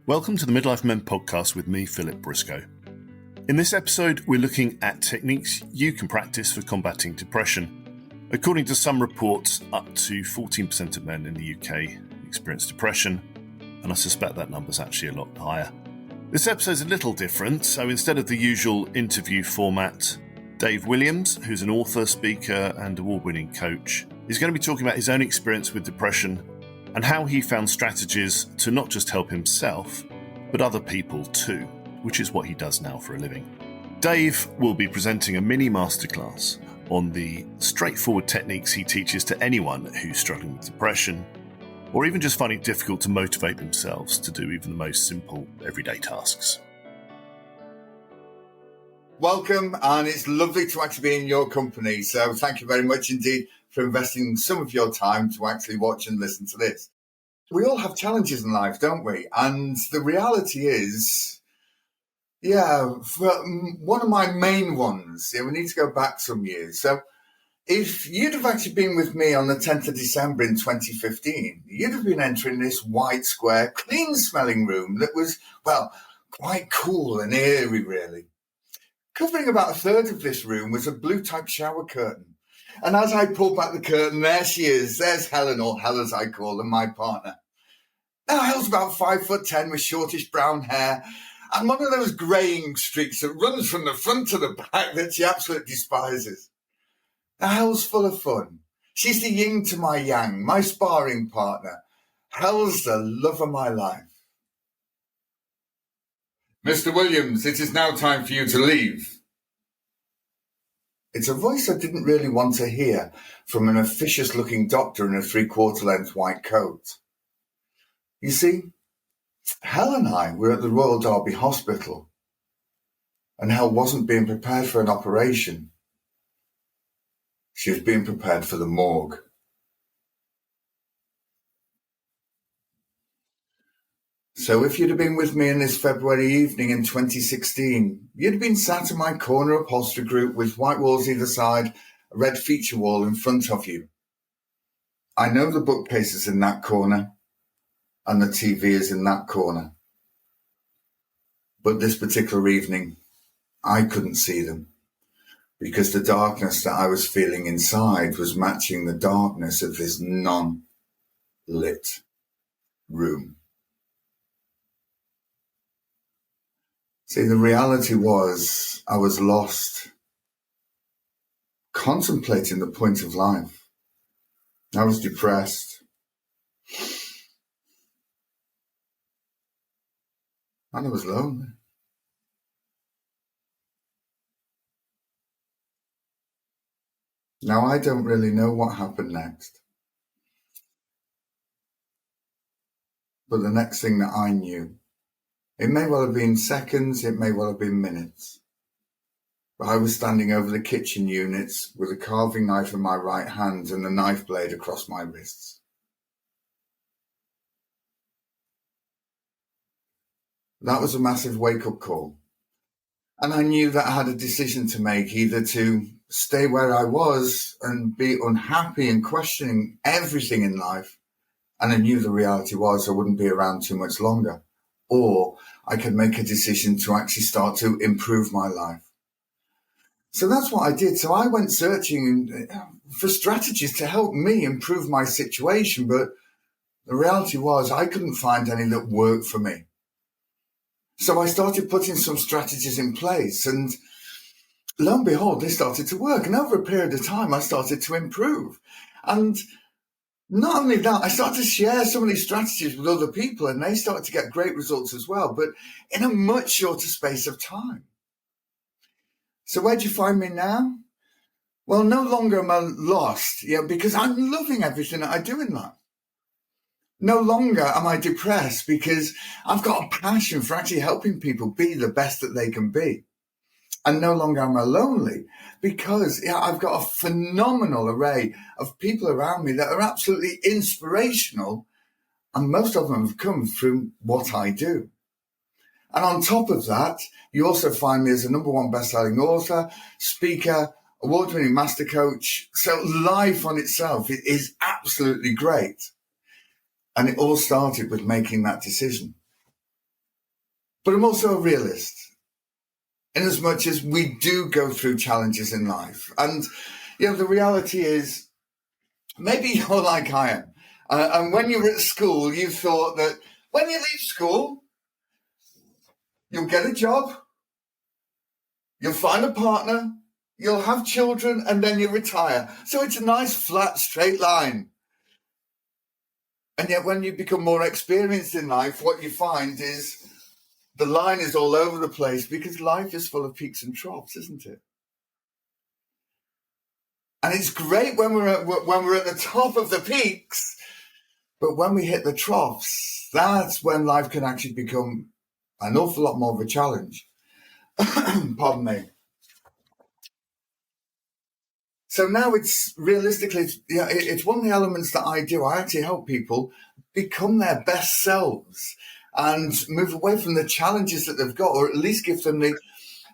Welcome to the Midlife Men podcast with me, Philip Briscoe. In this episode, we're looking at techniques you can practice for combating depression. According to some reports, up to 14% of men in the UK experience depression, and I suspect that number's actually a lot higher. This episode's a little different, so instead of the usual interview format, Dave Williams, who's an author, speaker, and award-winning coach, is going to be talking about his own experience with depression and how he found strategies to not just help himself, but other people too, which is what he does now for a living. Dave will be presenting a mini-masterclass on the straightforward techniques he teaches to anyone who's struggling with depression, or even just finding it difficult to motivate themselves to do even the most simple everyday tasks. Welcome, and it's lovely to actually be in your company. So thank you very much indeed for investing some of your time to actually watch and listen to this. We all have challenges in life, don't we? And the reality is, for one of my main ones, we need to go back some years. So if you'd have actually been with me on the 10th of December in 2015, you'd have been entering this white square, clean-smelling room that was, quite cool and eerie, really. Covering about a third of this room was a blue-type shower curtain. And as I pulled back the curtain, there she is. There's Helen, or Hel as I call her, my partner. Now, Hel's about 5'10" with shortish brown hair and one of those greying streaks that runs from the front to the back that she absolutely despises. Now, Hel's full of fun. She's the yin to my yang, my sparring partner. Hel's the love of my life. Mr. Williams, it is now time for you to leave. It's a voice I didn't really want to hear from an officious-looking doctor in a three-quarter-length white coat. You see, Hel and I were at the Royal Derby Hospital, and Hel wasn't being prepared for an operation. She was being prepared for the morgue. So if you'd have been with me in this February evening in 2016, you'd have been sat in my corner upholstery group with white walls either side, a red feature wall in front of you. I know the bookcase is in that corner and the TV is in that corner. But this particular evening, I couldn't see them because the darkness that I was feeling inside was matching the darkness of this non-lit room. See, the reality was I was lost, contemplating the point of life. I was depressed. And I was lonely. Now, I don't really know what happened next. But the next thing that I knew, it may well have been seconds, it may well have been minutes. But I was standing over the kitchen units with a carving knife in my right hand and the knife blade across my wrists. That was a massive wake-up call. And I knew that I had a decision to make, either to stay where I was and be unhappy and questioning everything in life. And I knew the reality was I wouldn't be around too much longer. Or I could make a decision to actually start to improve my life. So that's what I did. So I went searching for strategies to help me improve my situation. But the reality was I couldn't find any that worked for me. So I started putting some strategies in place. And lo and behold, they started to work. And over a period of time, I started to improve. And not only that, I started to share some of these strategies with other people and they started to get great results as well, but in a much shorter space of time. So where do you find me now? Well, no longer am I lost, because I'm loving everything that I do in life. No longer am I depressed because I've got a passion for actually helping people be the best that they can be. And no longer am I lonely because I've got a phenomenal array of people around me that are absolutely inspirational. And most of them have come through what I do. And on top of that, you also find me as a #1 best-selling author, speaker, award-winning master coach. So life on itself is absolutely great. And it all started with making that decision. But I'm also a realist, in as much as we do go through challenges in life. And, the reality is, maybe you're like I am. And when you were at school, you thought that when you leave school, you'll get a job, you'll find a partner, you'll have children, and then you retire. So it's a nice, flat, straight line. And yet when you become more experienced in life, what you find is the line is all over the place, because life is full of peaks and troughs, isn't it? And it's great when we're at the top of the peaks, but when we hit the troughs, that's when life can actually become an awful lot more of a challenge. Pardon me. So now it's realistically, it's one of the elements that I do. I actually help people become their best selves and move away from the challenges that they've got, or at least give them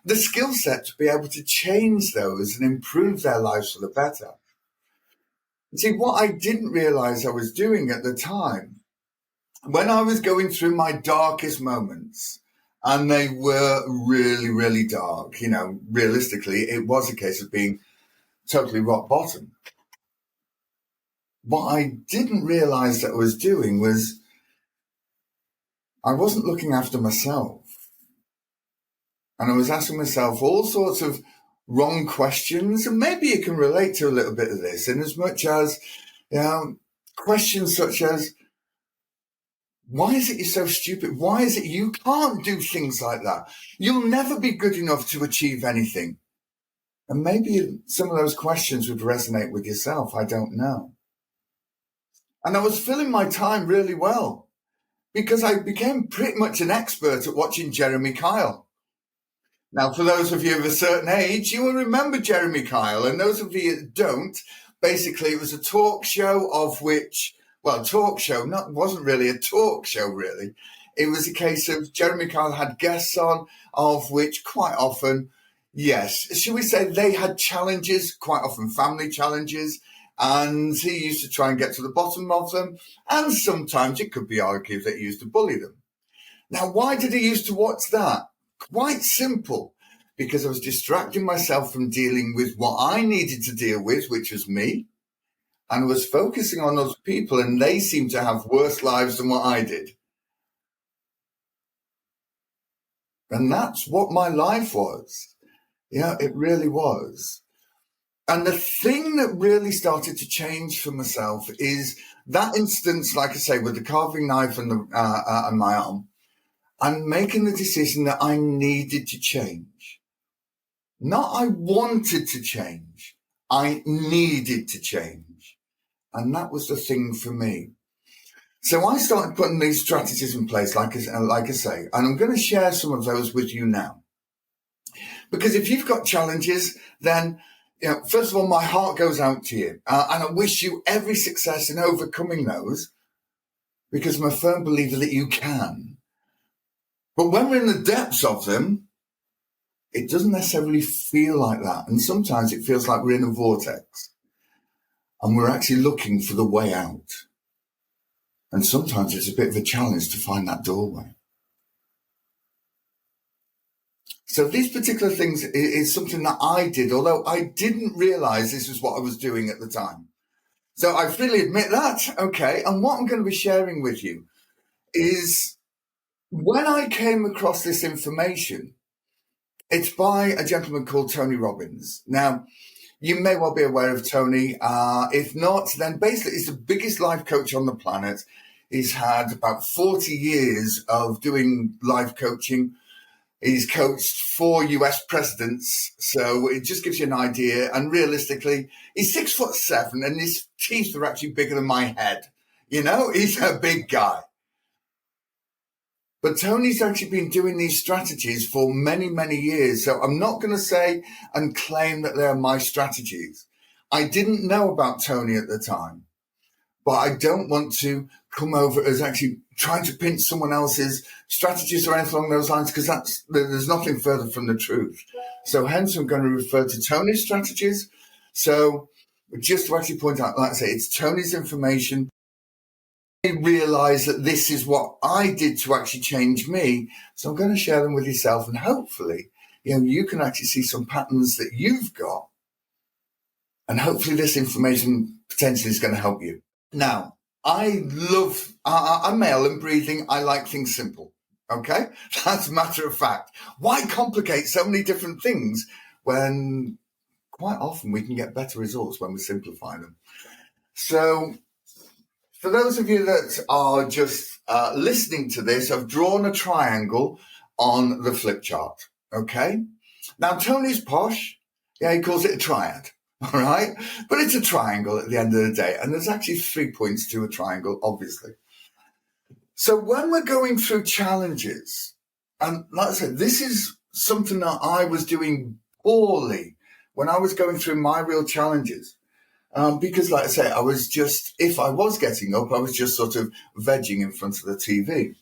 the skill set to be able to change those and improve their lives for the better. See, what I didn't realize I was doing at the time, when I was going through my darkest moments, and they were really, really dark, realistically, it was a case of being totally rock bottom. What I didn't realize that I was doing was I wasn't looking after myself. And I was asking myself all sorts of wrong questions. And maybe you can relate to a little bit of this, in as much as, questions such as, why is it you're so stupid? Why is it you can't do things like that? You'll never be good enough to achieve anything. And maybe some of those questions would resonate with yourself. I don't know. And I was filling my time really well, because I became pretty much an expert at watching Jeremy Kyle. Now, for those of you of a certain age, you will remember Jeremy Kyle. And those of you that don't, basically it was a talk show wasn't really a talk show, really. It was a case of Jeremy Kyle had guests on, of which quite often, yes, should we say they had challenges, quite often family challenges, and he used to try and get to the bottom of them. And sometimes it could be argued that he used to bully them. Now, why did he used to watch that? Quite simple, because I was distracting myself from dealing with what I needed to deal with, which was me, and was focusing on those people, and they seemed to have worse lives than what I did. And that's what my life was. It really was. And the thing that really started to change for myself is that instance, like I say, with the carving knife and my arm, and making the decision that I needed to change. Not I wanted to change, I needed to change. And that was the thing for me. So I started putting these strategies in place, like I say, and I'm going to share some of those with you now. Because if you've got challenges, then, first of all, my heart goes out to you. And I wish you every success in overcoming those, because I'm a firm believer that you can. But when we're in the depths of them, it doesn't necessarily feel like that. And sometimes it feels like we're in a vortex and we're actually looking for the way out. And sometimes it's a bit of a challenge to find that doorway. So these particular things is something that I did, although I didn't realize this was what I was doing at the time. So I freely admit that. Okay. And what I'm going to be sharing with you is, when I came across this information, it's by a gentleman called Tony Robbins. Now, you may well be aware of Tony. If not, then basically he's the biggest life coach on the planet. He's had about 40 years of doing life coaching. He's coached 4 US presidents. So it just gives you an idea. And realistically, he's 6'7" and his teeth are actually bigger than my head. He's a big guy. But Tony's actually been doing these strategies for many, many years. So I'm not going to say and claim that they're my strategies. I didn't know about Tony at the time, but I don't want to come over as actually trying to pinch someone else's strategies or anything along those lines, because there's nothing further from the truth. So hence I'm going to refer to Tony's strategies. So just to actually point out, like I say, it's Tony's information. realize that this is what I did to actually change me. So I'm going to share them with yourself, and hopefully, you can actually see some patterns that you've got. And hopefully this information potentially is going to help you. Now, I'm male and breathing. I like things simple. Okay. That's a matter of fact. Why complicate so many different things when quite often we can get better results when we simplify them? So for those of you that are just listening to this, I've drawn a triangle on the flip chart. Okay. Now, Tony's posh. Yeah, he calls it a triad. All right. But it's a triangle at the end of the day. And there's actually 3 points to a triangle, obviously. So when we're going through challenges, and like I said, this is something that I was doing poorly when I was going through my real challenges. Because like I say, if I was getting up, I was just sort of vegging in front of the TV.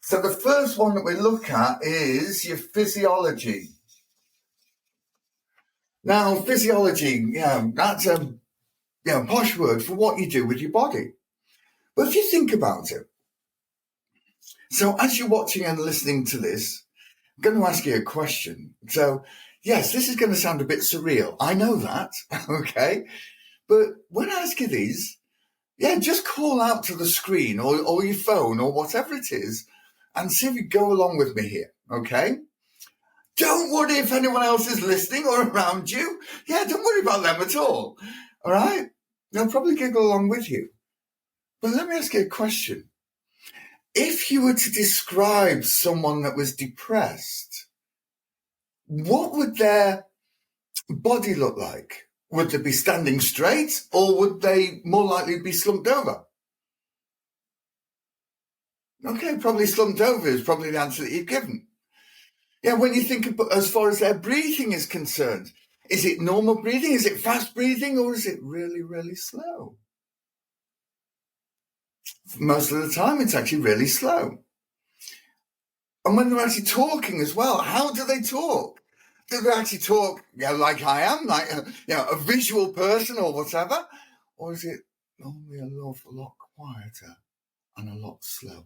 So the first one that we look at is your physiology. Now, physiology, that's a posh word for what you do with your body. But if you think about it, so as you're watching and listening to this, I'm going to ask you a question. So, yes, this is going to sound a bit surreal. I know that, okay? But when I ask you these, just call out to the screen or your phone or whatever it is and see if you go along with me here, okay? Don't worry if anyone else is listening or around you. Yeah, don't worry about them at all, all right? They'll probably giggle along with you. But let me ask you a question. If you were to describe someone that was depressed, what would their body look like? Would they be standing straight, or would they more likely be slumped over? Okay, probably slumped over is probably the answer that you've given. Yeah, when you think about as far as their breathing is concerned, is it normal breathing? Is it fast breathing? Or is it really, really slow? Most of the time, it's actually really slow. And when they're actually talking as well, how do they talk? Do they actually talk like I am, like a visual person or whatever? Or is it normally an awful lot quieter and a lot slower?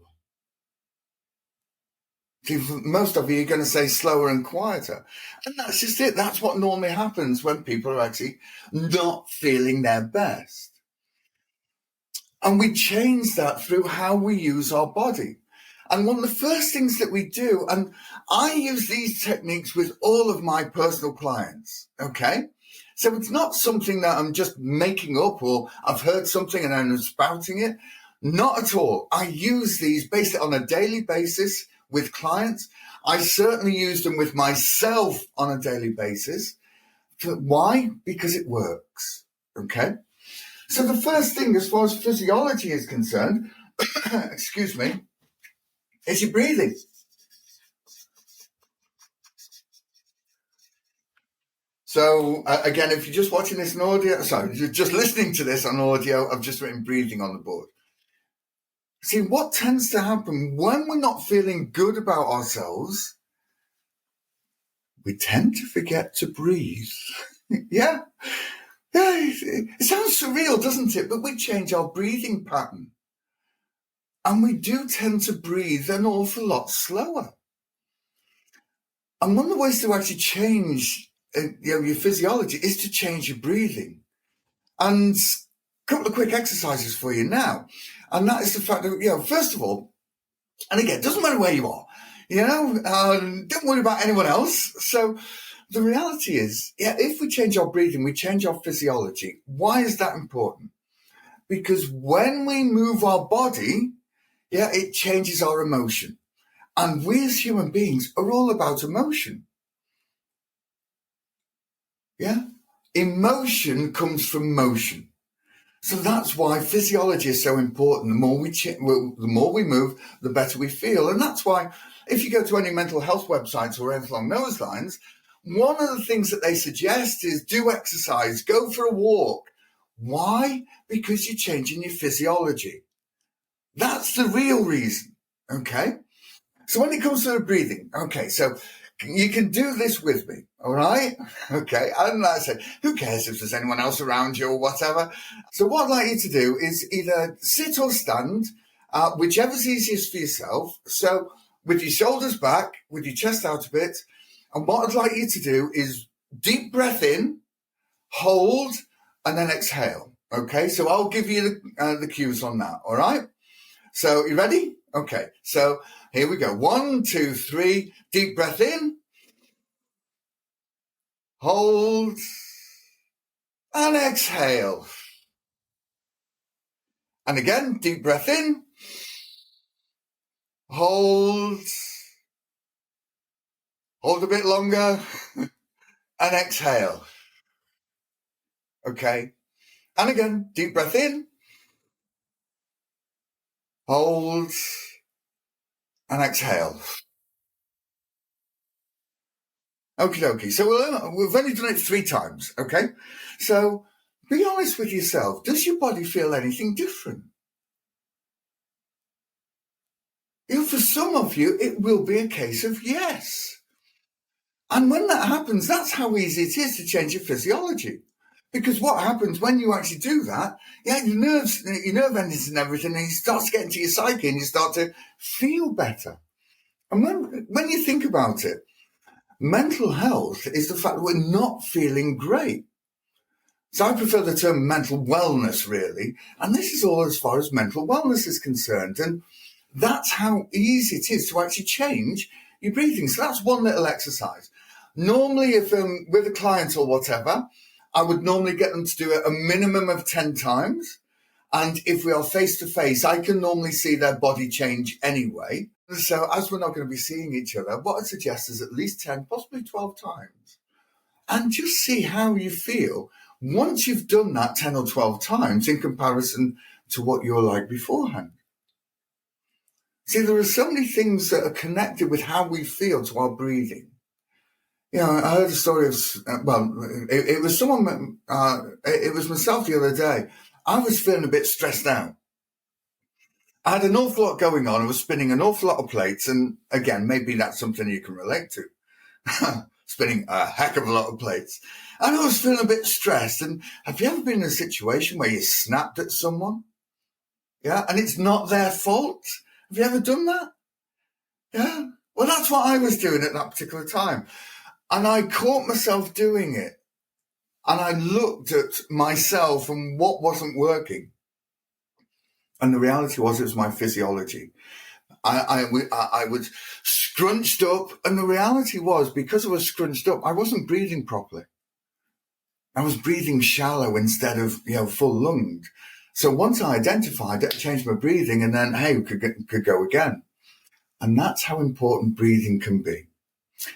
See, most of you are going to say slower and quieter. And that's just it. That's what normally happens when people are actually not feeling their best. And we change that through how we use our body. And one of the first things that we do, and I use these techniques with all of my personal clients, okay? So it's not something that I'm just making up or I've heard something and I'm spouting it. Not at all. I use these basically on a daily basis with clients. I certainly use them with myself on a daily basis. Why? Because it works, okay? So the first thing, as far as physiology is concerned, excuse me, is your breathing. So again, if you're just watching this in audio, sorry, you're just listening to this on audio, I've just written breathing on the board. See, what tends to happen when we're not feeling good about ourselves, we tend to forget to breathe. Yeah, it sounds surreal, doesn't it? But we change our breathing pattern. And we do tend to breathe an awful lot slower. And one of the ways to actually change your physiology is to change your breathing. And a couple of quick exercises for you now. And that is the fact that, first of all, and again, it doesn't matter where you are, don't worry about anyone else. So the reality is, if we change our breathing, we change our physiology. Why is that important? Because when we move our body, it changes our emotion. And we as human beings are all about emotion. Yeah? Emotion comes from motion. So that's why physiology is so important. The more we move, the better we feel. And that's why if you go to any mental health websites or anything along those lines, one of the things that they suggest is do exercise, go for a walk. Why? Because you're changing your physiology. That's the real reason. Okay? So when it comes to the breathing, okay, so you can do this with me, all right? Okay, and like I said, who cares if there's anyone else around you or whatever? So what I'd like you to do is either sit or stand, whichever's easiest for yourself. So with your shoulders back, with your chest out a bit. And what I'd like you to do is deep breath in, hold, and then exhale. Okay, so I'll give you the cues on that, all right? So you ready? Okay, so here we go. 1, 2, 3, deep breath in, hold, and exhale. And again, deep breath in, hold a bit longer, and exhale. Okay, and again, deep breath in, hold, and exhale. Okie dokie. So we've only done it 3 times, okay? So be honest with yourself. Does your body feel anything different? For some of you, it will be a case of yes. And when that happens, that's how easy it is to change your physiology. Because what happens when you actually do that, your nerve endings and everything, and you start to get into your psyche and you start to feel better. And when you think about it, mental health is the fact that we're not feeling great. So I prefer the term mental wellness, really. And this is all as far as mental wellness is concerned. And that's how easy it is to actually change your breathing. So that's one little exercise. Normally, if with a client or whatever, I would normally get them to do it a minimum of 10 times. And if we are face to face, I can normally see their body change anyway. So as we're not going to be seeing each other, what I suggest is at least 10, possibly 12 times. And just see how you feel once you've done that 10 or 12 times in comparison to what you were like beforehand. See, there are so many things that are connected with how we feel to our breathing. I heard a story of, it was someone, it was myself the other day. I was feeling a bit stressed out. I had an awful lot going on. I was spinning an awful lot of plates. And again, maybe that's something you can relate to. Spinning a heck of a lot of plates. And I was feeling a bit stressed. And have you ever been in a situation where you snapped at someone? Yeah. And it's not their fault. Have you ever done that? Yeah. Well, that's what I was doing at that particular time. And I caught myself doing it. And I looked at myself and what wasn't working. And the reality was, it was my physiology. I was scrunched up. And the reality was, because I was scrunched up, I wasn't breathing properly. I was breathing shallow instead of, full lunged. So once I identified it, I changed my breathing, and then, hey, we could go again. And that's how important breathing can be.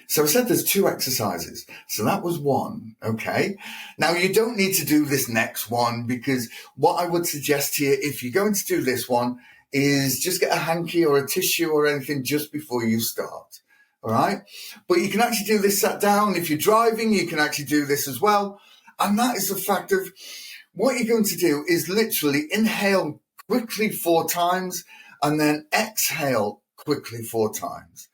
So I said there's 2 exercises. So that was 1. Okay. Now you don't need to do this next one, because what I would suggest to you, if you're going to do this one, is just get a hanky or a tissue or anything just before you start. All right. But you can actually do this sat down. If you're driving, you can actually do this as well. And that is the fact of what you're going to do is literally inhale quickly 4 times and then exhale quickly 4 times.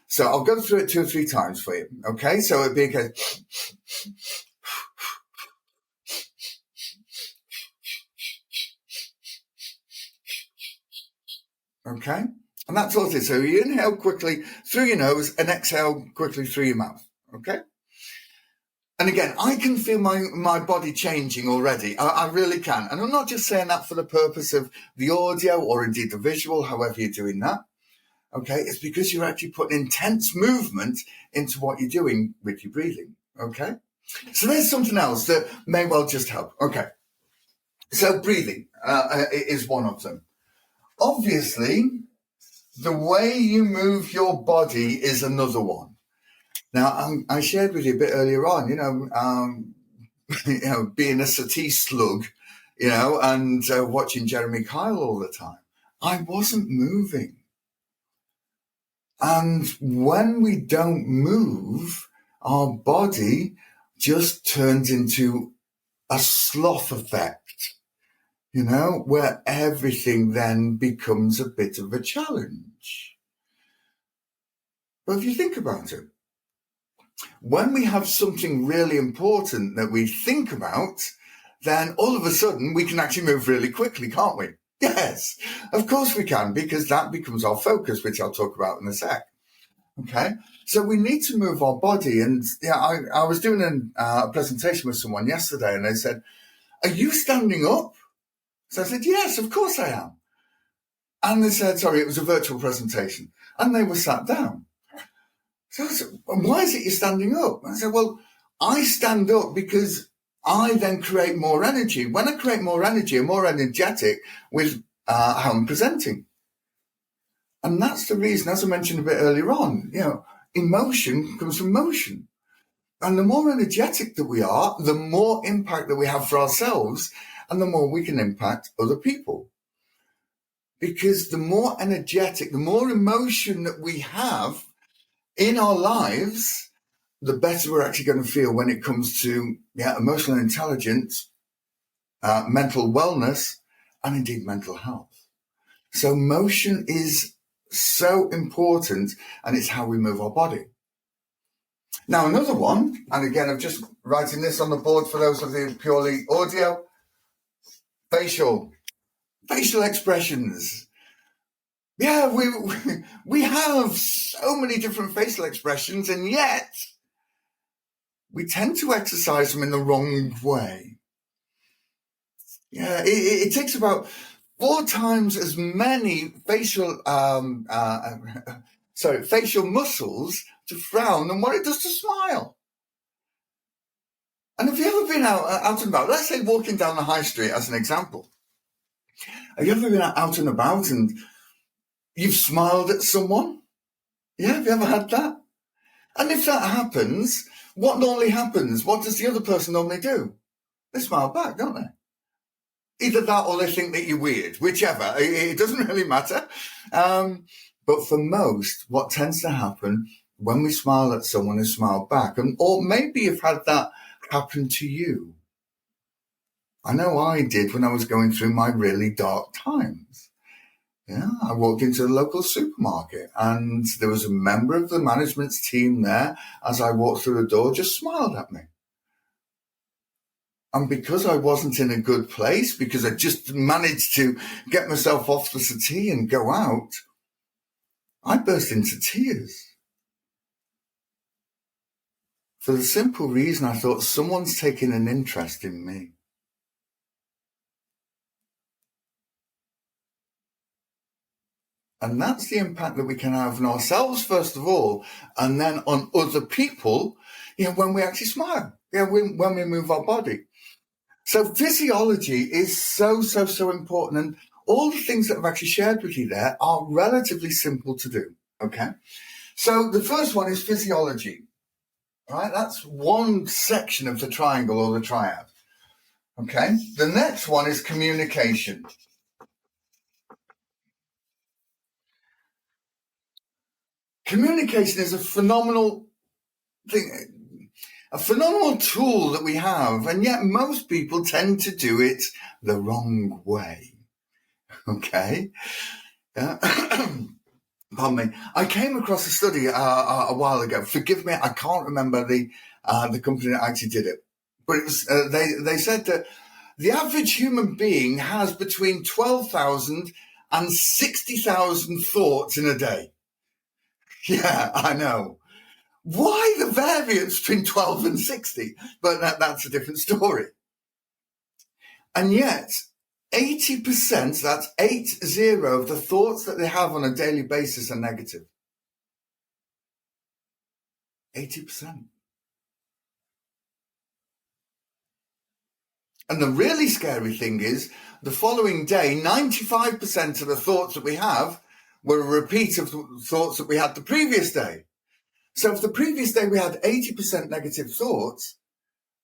So I'll go through it 2 or 3 times for you. Okay. So it'd be a case. Okay. And that's all it is. So you inhale quickly through your nose and exhale quickly through your mouth. Okay. And again, I can feel my body changing already. I really can. And I'm not just saying that for the purpose of the audio or indeed the visual, however you're doing that. Okay. It's because you're actually putting intense movement into what you're doing with your breathing. Okay. So there's something else that may well just help. Okay. So breathing is one of them. Obviously, the way you move your body is another one. Now, I shared with you a bit earlier on, being a settee slug, and watching Jeremy Kyle all the time. I wasn't moving. And when we don't move, our body just turns into a sloth effect, where everything then becomes a bit of a challenge. But if you think about it, When we have something really important that we think about, then all of a sudden we can actually move really quickly, can't we? Yes, of course we can, because that becomes our focus, which I'll talk about in a sec. Okay, so we need to move our body. And I was doing a presentation with someone yesterday, and they said, "Are you standing up?" So I said, "Yes, of course I am." And they said, sorry, it was a virtual presentation, and they were sat down. So I said, "Why is it you're standing up?" I said, "Well, I stand up because I then create more energy. When I create more energy, I'm more energetic with how I'm presenting." And that's the reason, as I mentioned a bit earlier on, emotion comes from motion. And the more energetic that we are, the more impact that we have for ourselves, and the more we can impact other people. Because the more energetic, the more emotion that we have in our lives, the better we're actually going to feel when it comes to emotional intelligence, mental wellness, and indeed mental health. So motion is so important, and it's how we move our body. Now, another one, and again, I'm just writing this on the board for those of you purely audio, facial expressions. Yeah, we have so many different facial expressions, and yet we tend to exercise them in the wrong way. Yeah, it takes about 4 times as many facial muscles to frown than what it does to smile. And have you ever been out and about? Let's say walking down the high street as an example. Have you ever been out and about and you've smiled at someone? Yeah, have you ever had that? And if that happens, what normally happens? What does the other person normally do? They smile back, don't they? Either that or they think that you're weird, whichever. It doesn't really matter. But for most, what tends to happen when we smile at someone is smile back. Or maybe you've had that happen to you. I know I did when I was going through my really dark times. Yeah, I walked into the local supermarket and there was a member of the management team there. As I walked through the door, just smiled at me. And because I wasn't in a good place, because I just managed to get myself off the settee and go out, I burst into tears. For the simple reason I thought someone's taking an interest in me. And that's the impact that we can have on ourselves, first of all, and then on other people, when we actually smile, when we move our body. So physiology is so important. And all the things that I've actually shared with you there are relatively simple to do. Okay. So the first one is physiology, right? That's one section of the triangle or the triad. Okay. The next one is communication. Communication is a phenomenal thing, a phenomenal tool that we have, and yet most people tend to do it the wrong way. Okay? Pardon me. I came across a study a while ago. Forgive me, I can't remember the company that actually did it, but it was they said that the average human being has between 12,000 and 60,000 thoughts in a day. Yeah, I know. Why the variance between 12 and 60? But that's a different story. And yet, 80%, that's 80 of the thoughts that they have on a daily basis are negative. 80%. And the really scary thing is, the following day, 95% of the thoughts that we have were a repeat of the thoughts that we had the previous day. So if the previous day we had 80% negative thoughts,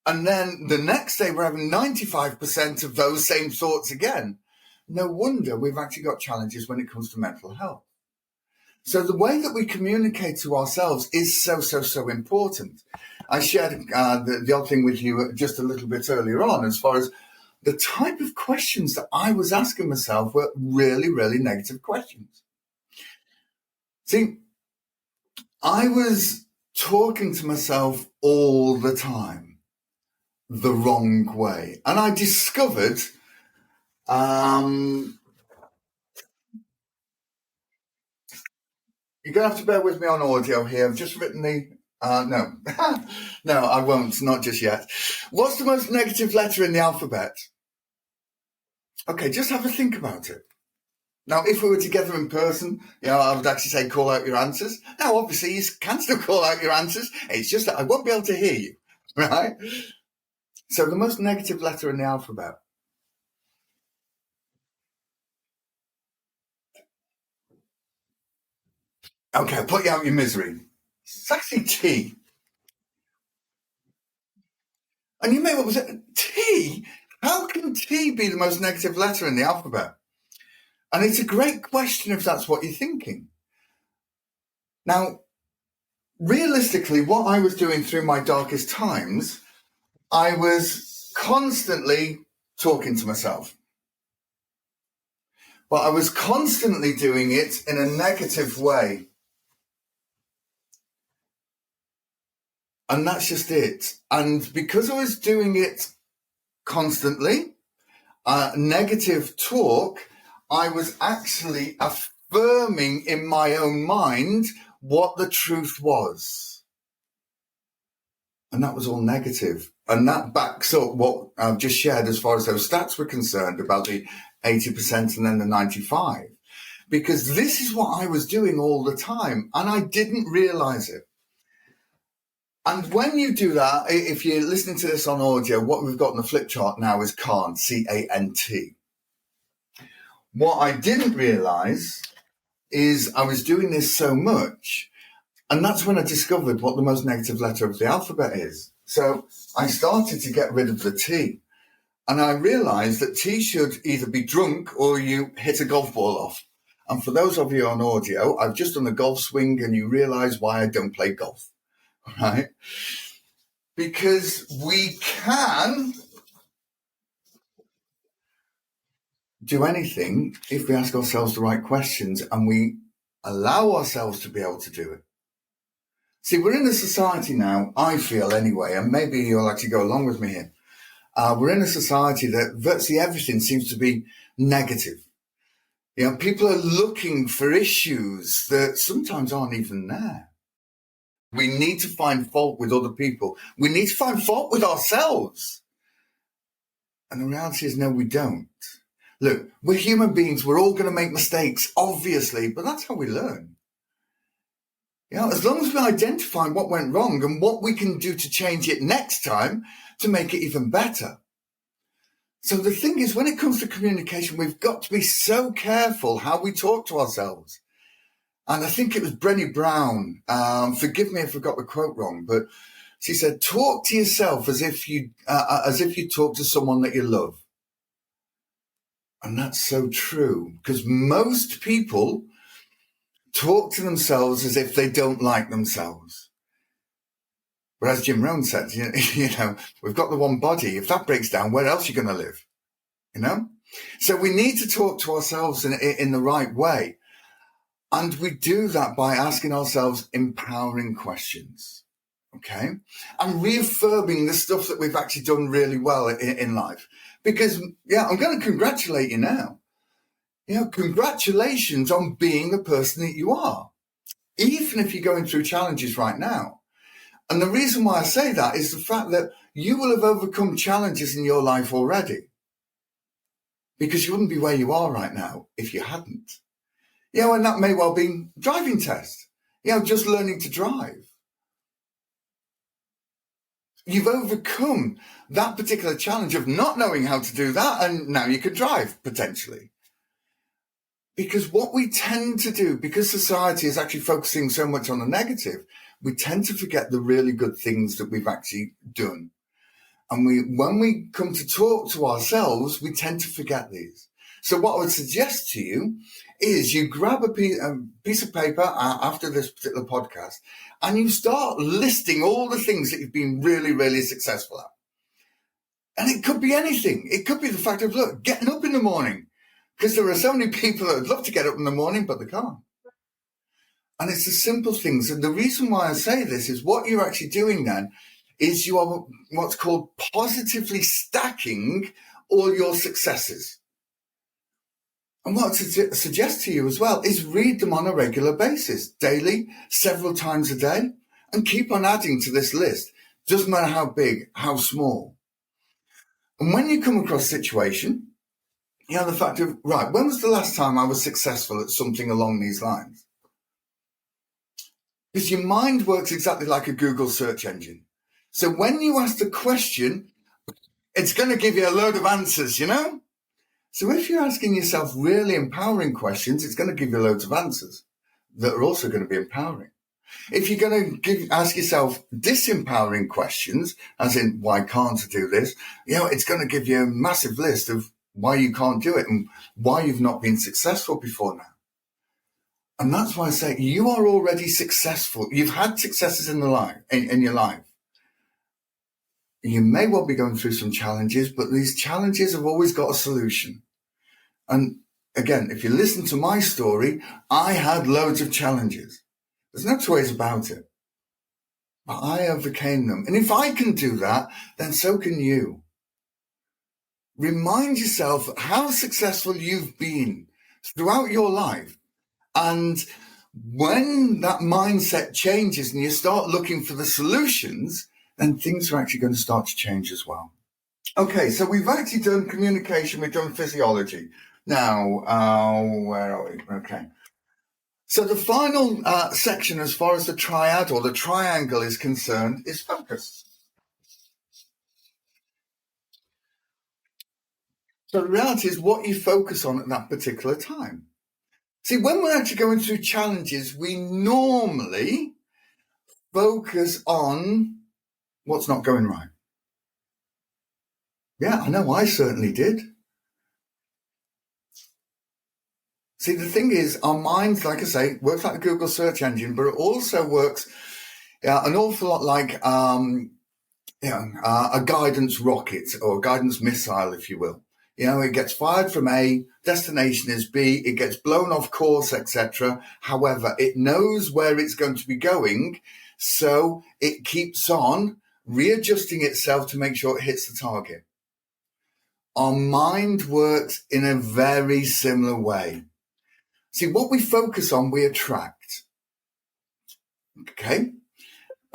and then the next day we're having 95% of those same thoughts again, no wonder we've actually got challenges when it comes to mental health. So the way that we communicate to ourselves is so important. I shared the odd thing with you just a little bit earlier on, as far as the type of questions that I was asking myself were really negative questions. See, I was talking to myself all the time the wrong way. And I discovered you're going to have to bear with me on audio here. I've just written the... no. No, I won't. Not just yet. What's the most negative letter in the alphabet? Okay, just have a think about it. Now, if we were together in person, I would actually say call out your answers. Now, obviously, you can still call out your answers. It's just that I won't be able to hear you, right? So the most negative letter in the alphabet. Okay, I'll put you out of your misery. It's actually T. And you may well say, T? How can T be the most negative letter in the alphabet? And it's a great question if that's what you're thinking. Now, realistically, what I was doing through my darkest times, I was constantly talking to myself. But I was constantly doing it in a negative way. And that's just it. And because I was doing it constantly, negative talk, I was actually affirming in my own mind what the truth was. And that was all negative. And that backs up what I've just shared as far as those stats were concerned about the 80% and then the 95%. Because this is what I was doing all the time. And I didn't realize it. And when you do that, if you're listening to this on audio, what we've got on the flip chart now is CANT, C-A-N-T. What I didn't realize is I was doing this so much, and that's when I discovered what the most negative letter of the alphabet is. So I started to get rid of the T, and I realized that T should either be drunk or you hit a golf ball off. And for those of you on audio, I've just done a golf swing, and you realize why I don't play golf. Right? Because we can do anything if we ask ourselves the right questions and we allow ourselves to be able to do it. See, we're in a society now, I feel anyway, and maybe you'll actually go along with me here. We're in a society that virtually everything seems to be negative. People are looking for issues that sometimes aren't even there. We need to find fault with other people. We need to find fault with ourselves. And the reality is, no, we don't. Look, we're human beings. We're all going to make mistakes, obviously, but that's how we learn. As long as we identify what went wrong and what we can do to change it next time to make it even better. So the thing is, when it comes to communication, we've got to be so careful how we talk to ourselves. And I think it was Brené Brown. Forgive me if I got the quote wrong, but she said, "Talk to yourself as if you talk to someone that you love." And that's so true, because most people talk to themselves as if they don't like themselves. But as Jim Rohn said, we've got the one body. If that breaks down, where else are you going to live? So we need to talk to ourselves in the right way. And we do that by asking ourselves empowering questions, okay? And reaffirming the stuff that we've actually done really well in life. Because, I'm going to congratulate you now. Congratulations on being the person that you are, even if you're going through challenges right now. And the reason why I say that is the fact that you will have overcome challenges in your life already. Because you wouldn't be where you are right now if you hadn't. And that may well be driving test, just learning to drive. You've overcome that particular challenge of not knowing how to do that, and now you can drive, potentially. Because what we tend to do, because society is actually focusing so much on the negative, we tend to forget the really good things that we've actually done. And when we come to talk to ourselves, we tend to forget these. So what I would suggest to you is you grab a piece of paper after this particular podcast and you start listing all the things that you've been really, really successful at. And it could be anything. It could be the fact of, look, getting up in the morning, because there are so many people that would love to get up in the morning, but they can't. And it's the simple things. And the reason why I say this is what you're actually doing then is you are what's called positively stacking all your successes. And what I suggest to you as well is read them on a regular basis, daily, several times a day, and keep on adding to this list. Doesn't matter how big, how small. And when you come across a situation, you know, the fact of, right, when was the last time I was successful at something along these lines? Because your mind works exactly like a Google search engine. So when you ask the question, it's going to give you a load of answers, you know? So if you're asking yourself really empowering questions, it's going to give you loads of answers that are also going to be empowering. If you're going to ask yourself disempowering questions, as in, why can't I do this? You know, it's going to give you a massive list of why you can't do it and why you've not been successful before now. And that's why I say you are already successful. You've had successes in your life. You may well be going through some challenges, but these challenges have always got a solution. And again, if you listen to my story, I had loads of challenges. There's no two ways about it. But I overcame them. And if I can do that, then so can you. Remind yourself how successful you've been throughout your life. And when that mindset changes and you start looking for the solutions, then things are actually going to start to change as well. Okay, so we've actually done communication, we've done physiology. Now, where are we? Okay. So the final section, as far as the triad or the triangle is concerned, is focus. So the reality is what you focus on at that particular time. See, when we're actually going through challenges, we normally focus on what's not going right. Yeah, I know, I certainly did. See, the thing is, our minds, like I say, works like a Google search engine, but it also works an awful lot like a guidance rocket or a guidance missile, if you will. You know, it gets fired from A, destination is B, it gets blown off course, etc. However, it knows where it's going to be going, so it keeps on readjusting itself to make sure it hits the target. Our mind works in a very similar way. See, what we focus on, we attract. Okay?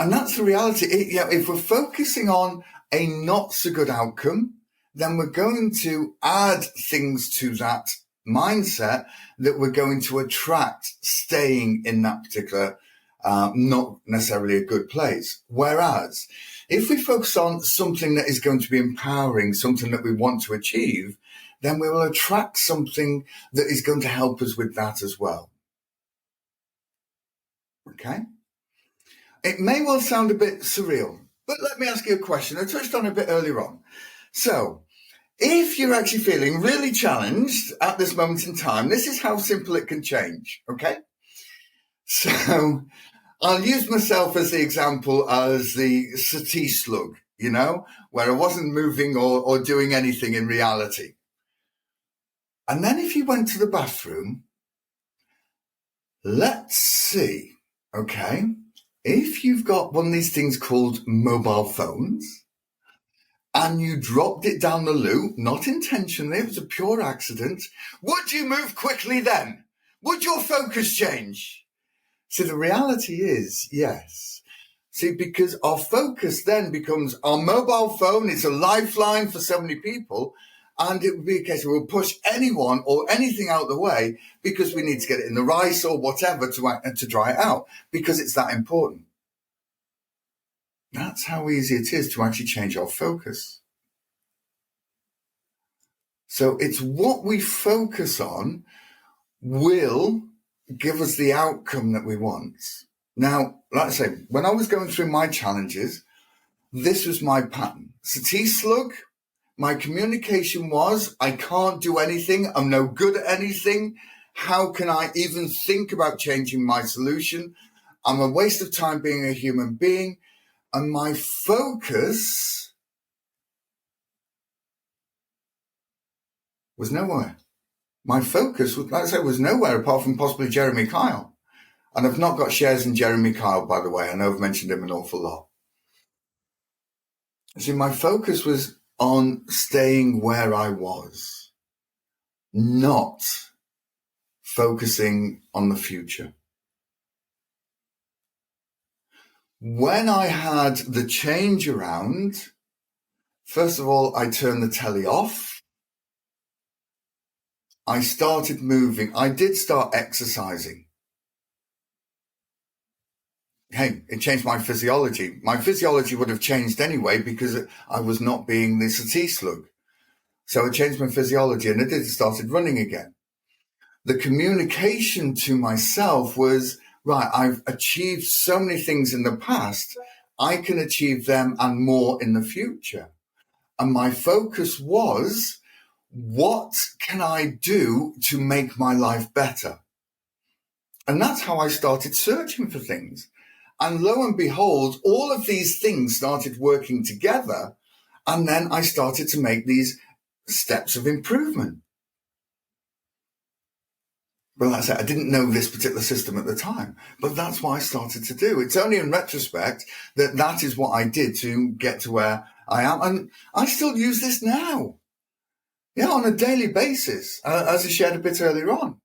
And that's the reality. If we're focusing on a not so good outcome, then we're going to add things to that mindset that we're going to attract staying in that particular, not necessarily a good place. Whereas if we focus on something that is going to be empowering, something that we want to achieve, then we will attract something that is going to help us with that as well. Okay? It may well sound a bit surreal, but let me ask you a question. I touched on it a bit earlier on. So, if you're actually feeling really challenged at this moment in time, this is how simple it can change, okay? So, I'll use myself as the example as the settee slug, you know, where I wasn't moving or doing anything in reality. And then if you went to the bathroom, let's see, okay, if you've got one of these things called mobile phones and you dropped it down the loo, not intentionally, it was a pure accident, would you move quickly then? Would your focus change? So the reality is, yes. See, because our focus then becomes our mobile phone. It's a lifeline for so many people. And it would be a case of we'll push anyone or anything out of the way because we need to get it in the rice or whatever to dry it out because it's that important. That's how easy it is to actually change our focus. So it's what we focus on will give us the outcome that we want. Now, like I say, when I was going through my challenges, this was my pattern. Settee slug. My communication was, I can't do anything. I'm no good at anything. How can I even think about changing my solution? I'm a waste of time being a human being. And my focus was nowhere. My focus, like I said, was nowhere apart from possibly Jeremy Kyle. And I've not got shares in Jeremy Kyle, by the way. I know I've mentioned him an awful lot. See, my focus was on staying where I was, not focusing on the future. When I had the change around, first of all, I turned the telly off. I started moving. I did start exercising. Hey, it changed my physiology. My physiology would have changed anyway because I was not being the satie slug. So it changed my physiology, and it started running again. The communication to myself was, right, I've achieved so many things in the past. I can achieve them and more in the future. And my focus was, what can I do to make my life better? And that's how I started searching for things. And lo and behold, all of these things started working together. And then I started to make these steps of improvement. Well, that's it. I didn't know this particular system at the time, but that's what I started to do. It's only in retrospect that is what I did to get to where I am. And I still use this now. Yeah, on a daily basis, as I shared a bit earlier on.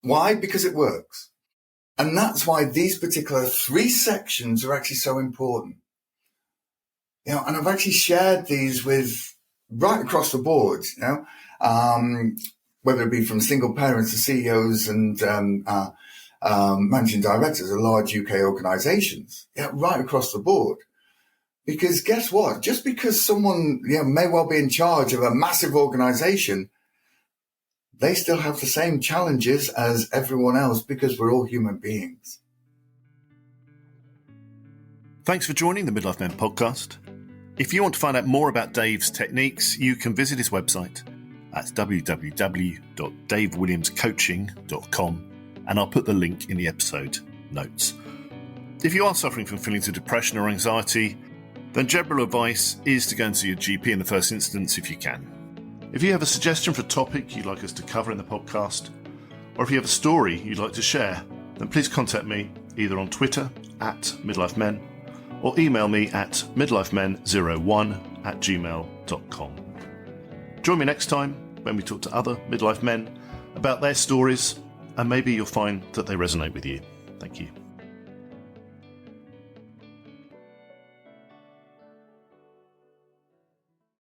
Why? Because it works. And that's why these particular 3 sections are actually so important. You know, and I've actually shared these with right across the board, you know, whether it be from single parents to CEOs and managing directors of large UK organizations, yeah, right across the board. Because guess what? Just because someone may well be in charge of a massive organization, they still have the same challenges as everyone else because we're all human beings. Thanks for joining the Midlife Men podcast. If you want to find out more about Dave's techniques, you can visit his website at www.davewilliamscoaching.com, and I'll put the link in the episode notes. If you are suffering from feelings of depression or anxiety, then general advice is to go and see your GP in the first instance if you can. If you have a suggestion for a topic you'd like us to cover in the podcast, or if you have a story you'd like to share, then please contact me either on Twitter @midlifemen or email me at midlifemen01@gmail.com. Join me next time when we talk to other midlife men about their stories, and maybe you'll find that they resonate with you. Thank you.